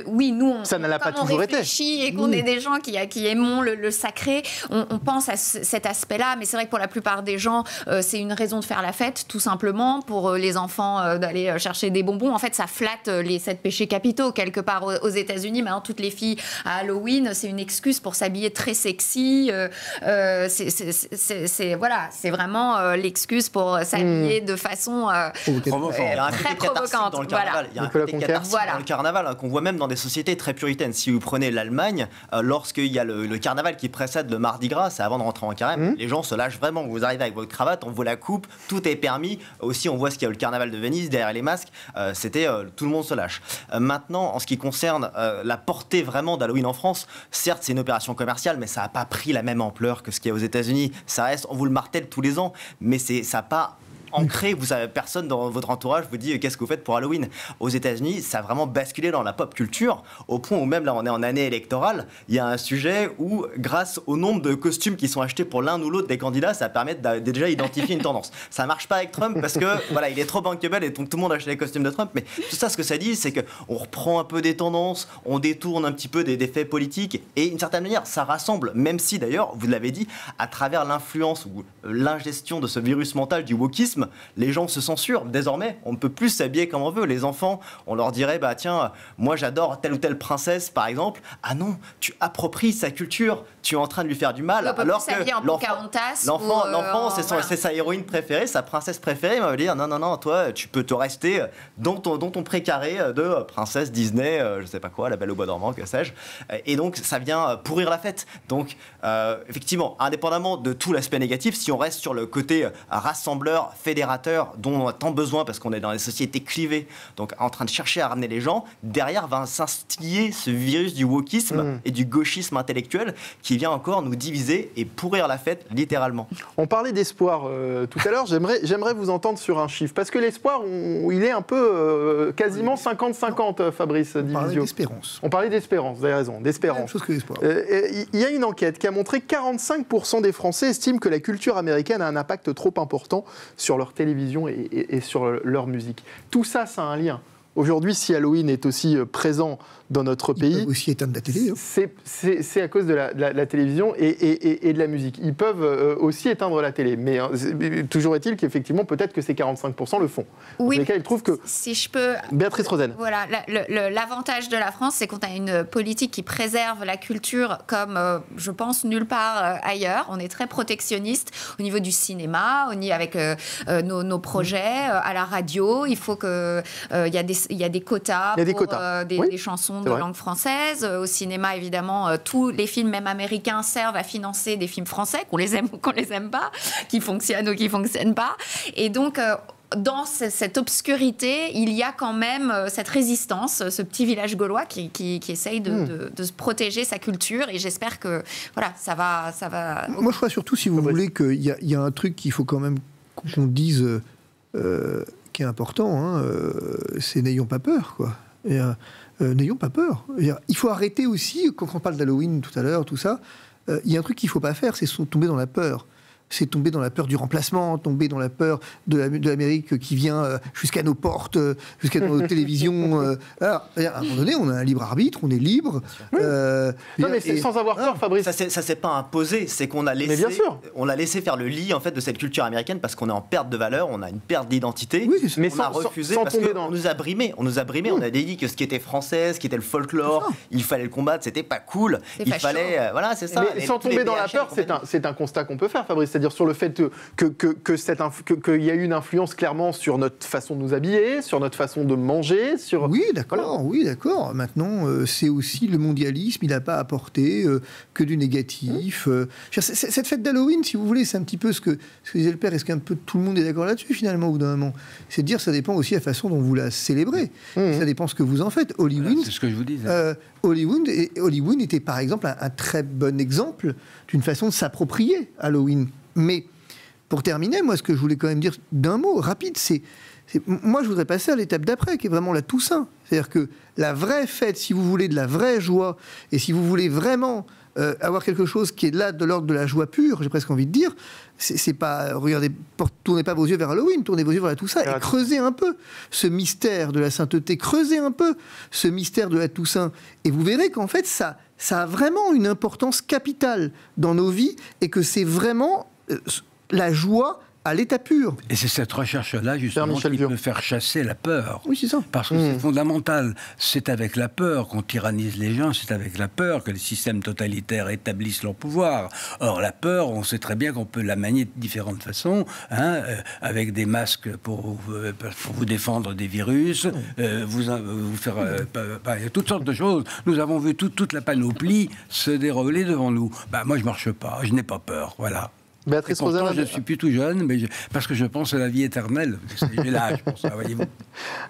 nous, ça n'a pas toujours été. Et qu'on est des gens qui aimons le sacré, on pense à cet aspect-là. Mais c'est vrai que pour la plupart des gens, c'est une raison de faire la fête, tout simplement. Pour les enfants, d'aller chercher des bonbons. En fait, ça flatte les 7 péchés capitaux, quelque part aux États-Unis. Maintenant, toutes les filles à Halloween, c'est une excuse pour s'habiller très sexy. C'est vraiment l'excuse pour s'habiller de façon très provocante. Dans le carnaval. Il y a un côté cathartique dans le carnaval, qu'on voit même dans des sociétés très puritaines. Si vous prenez l'Allemagne, lorsqu'il y a le carnaval qui précède le Mardi Gras, c'est avant de rentrer en carême, les gens se lâchent vraiment. Vous arrivez avec votre cravate, on vous la coupe, tout est permis. Aussi, on voit ce qu'il y a le carnaval de Venise, derrière les masques, tout le monde se lâche. Maintenant, en ce qui concerne la portée vraiment d'Halloween en France, certes, c'est une opération commerciale, mais ça n'a pas pris la même ampleur que ce qu'il y a aux États-Unis. Ça reste, on vous le martèle tous les ans, mais ça n'a pas ancré, vous savez, personne dans votre entourage vous dit qu'est-ce que vous faites pour Halloween. Aux États-Unis, ça a vraiment basculé dans la pop culture, au point où même là on est en année électorale, il y a un sujet où, grâce au nombre de costumes qui sont achetés pour l'un ou l'autre des candidats, ça permet de déjà identifier une tendance. Ça marche pas avec Trump parce que il est trop bankable et donc tout le monde achète les costumes de Trump, mais tout ça, ce que ça dit, c'est qu'on reprend un peu des tendances, on détourne un petit peu des faits politiques, et d'une certaine manière ça rassemble, même si d'ailleurs, vous l'avez dit, à travers l'influence ou l'ingestion de ce virus mental du wokisme, les gens se censurent. Désormais, on ne peut plus s'habiller comme on veut. Les enfants, on leur dirait, tiens, moi j'adore telle ou telle princesse, par exemple. Ah non, tu appropries sa culture, tu es en train de lui faire du mal. Alors que l'enfant, c'est sa héroïne préférée, sa princesse préférée. Il va dire, non, toi, tu peux te rester dans ton précaré de princesse Disney, je sais pas quoi, La Belle au Bois dormant, que sais-je. Et donc, ça vient pourrir la fête. Donc, effectivement, indépendamment de tout l'aspect négatif, si on reste sur le côté rassembleur, fédérateur, dont on a tant besoin parce qu'on est dans des sociétés clivées, donc en train de chercher à ramener les gens, derrière va s'instiller ce virus du wokisme et du gauchisme intellectuel qui vient encore nous diviser et pourrir la fête, littéralement. On parlait d'espoir tout à l'heure, j'aimerais vous entendre sur un chiffre, parce que l'espoir, il est un peu quasiment 50-50, Fabrice Divisio. On parlait d'espérance. On parlait d'espérance, vous avez raison, d'espérance. Même chose que l'espoir. Il y a une enquête qui a montré que 45% des Français estiment que la culture américaine a un impact trop important sur leur télévision et sur leur musique. Tout ça, ça a un lien. aujourd'hui, si Halloween est aussi présent dans notre pays... Ils peuvent aussi éteindre la télé. C'est à cause de la télévision et de la musique. Ils peuvent aussi éteindre la télé. Mais toujours est-il qu'effectivement, peut-être que ces 45% le font. Oui, dans lesquels ils trouvent que... Si je peux... Béatrice Rosen. Voilà, l'avantage de la France, c'est qu'on a une politique qui préserve la culture comme, je pense, nulle part ailleurs. On est très protectionniste au niveau du cinéma, avec nos projets, à la radio. Il faut que... Il y a des quotas pour des chansons de langue française. Au cinéma, évidemment, tous les films, même américains, servent à financer des films français, qu'on les aime ou qu'on les aime pas, qui fonctionnent ou qui fonctionnent pas. Et donc... dans cette obscurité, il y a quand même cette résistance, ce petit village gaulois qui essaye de se protéger sa culture. Et j'espère que voilà, ça va... Moi, je crois surtout, si vous voulez, qu'il y a un truc qu'il faut quand même qu'on dise qui est important, c'est n'ayons pas peur, quoi. N'ayons pas peur. Il faut arrêter aussi, quand on parle d'Halloween tout à l'heure, tout ça, il y a un truc qu'il ne faut pas faire, c'est tomber dans la peur. C'est tomber dans la peur du remplacement, tomber dans la peur de l'Amérique qui vient jusqu'à nos portes, jusqu'à nos télévisions. Alors, à un moment donné, on a un libre arbitre, on est libre. Non, mais c'est sans avoir peur, Fabrice. Ça s'est pas imposé, c'est qu'on a laissé faire le lit en fait de cette culture américaine parce qu'on est en perte de valeur, on a une perte d'identité. Oui, mais on a refusé parce qu'on nous a brimés. On a dit que ce qui était français, ce qui était le folklore, il fallait le combattre, c'était pas cool. Il fallait, voilà, c'est ça. Mais sans tomber dans la peur, c'est un constat qu'on peut faire, Fabrice. C'est-à-dire sur le fait qu'il y a eu une influence clairement sur notre façon de nous habiller, sur notre façon de manger. Oui, d'accord. Voilà. Oui, d'accord. Maintenant, c'est aussi le mondialisme. Il n'a pas apporté que du négatif. Cette fête d'Halloween, si vous voulez, c'est un petit peu ce que disait le père. Est-ce qu'un peu tout le monde est d'accord là-dessus, finalement, au bout d'un moment? C'est de dire ça dépend aussi de la façon dont vous la célébrez. Ça dépend ce que vous en faites. Hollywood, c'est ce que je vous disais. Hollywood était, par exemple, un très bon exemple d'une façon de s'approprier Halloween. Mais pour terminer, moi, ce que je voulais quand même dire d'un mot rapide, moi, je voudrais passer à l'étape d'après, qui est vraiment la Toussaint. C'est-à-dire que la vraie fête, si vous voulez de la vraie joie, et si vous voulez vraiment avoir quelque chose qui est là de l'ordre de la joie pure, j'ai presque envie de dire, c'est pas, regardez, tournez pas vos yeux vers Halloween, tournez vos yeux vers la Toussaint, et creusez un peu ce mystère de la sainteté, creusez un peu ce mystère de la Toussaint, et vous verrez qu'en fait, ça a vraiment une importance capitale dans nos vies, et que c'est vraiment la joie à l'état pur. Et c'est cette recherche-là, justement, qui peut faire chasser la peur. Oui, c'est ça. Parce que c'est fondamental. C'est avec la peur qu'on tyrannise les gens, c'est avec la peur que les systèmes totalitaires établissent leur pouvoir. Or, la peur, on sait très bien qu'on peut la manier de différentes façons, avec des masques pour vous défendre des virus, vous faire... il y a toutes sortes de choses. Nous avons vu toute la panoplie se dérouler devant nous. Moi, je ne marche pas, je n'ai pas peur, voilà. Béatrice Rosen, Rosen, je suis plus tout jeune, mais parce que je pense à la vie éternelle. J'ai l'âge pour ça, voyez-vous.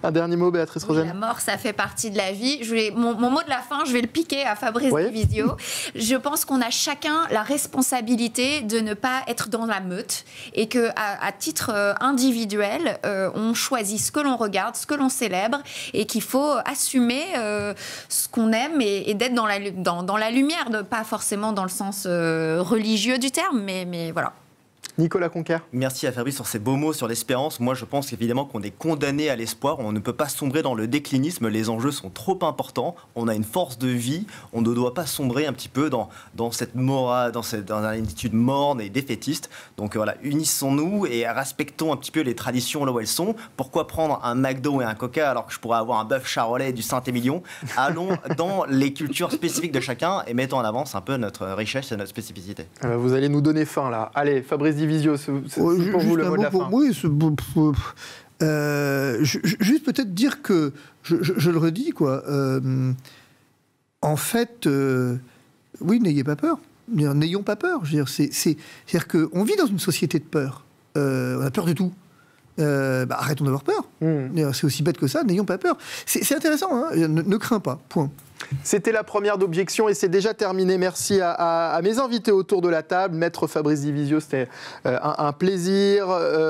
Un dernier mot, Béatrice Rosen. La mort, ça fait partie de la vie. Mon mot de la fin, je vais le piquer à Fabrice Divisio. Je pense qu'on a chacun la responsabilité de ne pas être dans la meute et que, à titre individuel, on choisit ce que l'on regarde, ce que l'on célèbre, et qu'il faut assumer ce qu'on aime et d'être dans la lumière, pas forcément dans le sens religieux du terme, mais voilà. Nicolas Conquer. Merci à Fabrice sur ces beaux mots sur l'espérance. Moi, je pense évidemment qu'on est condamné à l'espoir. On ne peut pas sombrer dans le déclinisme. Les enjeux sont trop importants. On a une force de vie. On ne doit pas sombrer un petit peu dans cette morale, dans une attitude morne et défaitiste. Donc voilà, unissons-nous et respectons un petit peu les traditions là où elles sont. Pourquoi prendre un McDo et un Coca alors que je pourrais avoir un bœuf charolais et du Saint-Émilion? Allons dans les cultures spécifiques de chacun et mettons en avance un peu notre richesse et notre spécificité. Vous allez nous donner faim là. Allez, Fabrice Divisio, c'est pour vous le mot de la fin. Oui, juste peut-être dire que, je le redis, quoi. En fait, oui, n'ayez pas peur. N'ayons pas peur. C'est-à-dire qu'on vit dans une société de peur. On a peur de tout. Arrêtons d'avoir peur. C'est aussi bête que ça, n'ayons pas peur. C'est intéressant, hein, ne crains pas, point. C'était la première d'objection et c'est déjà terminé. Merci à mes invités autour de la table. Maître Fabrice Divisio, c'était un plaisir.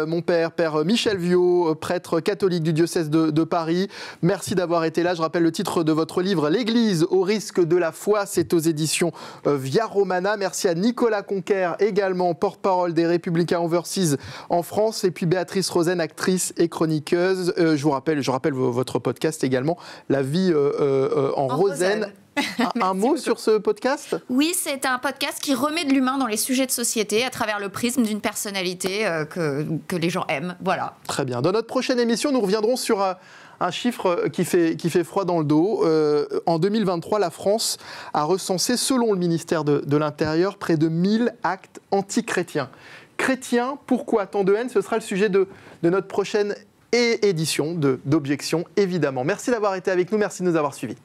Mon père Michel Viaud, prêtre catholique du diocèse de Paris. Merci d'avoir été là. Je rappelle le titre de votre livre, L'Église au risque de la foi. C'est aux éditions Via Romana. Merci à Nicolas Conquer, également porte-parole des Républicains Overseas en France. Et puis Béatrice Rosen, actrice et chroniqueuse. Je rappelle votre podcast également, La vie en Rosen. Un mot sur ce podcast ? Oui, c'est un podcast qui remet de l'humain dans les sujets de société à travers le prisme d'une personnalité que les gens aiment. Voilà. Très bien. Dans notre prochaine émission, nous reviendrons sur un chiffre qui fait froid dans le dos. En 2023, la France a recensé, selon le ministère de l'Intérieur, près de 1000 actes antichrétiens. Chrétiens, pourquoi tant de haine ? Ce sera le sujet de notre prochaine édition d'Objection, évidemment. Merci d'avoir été avec nous, merci de nous avoir suivis.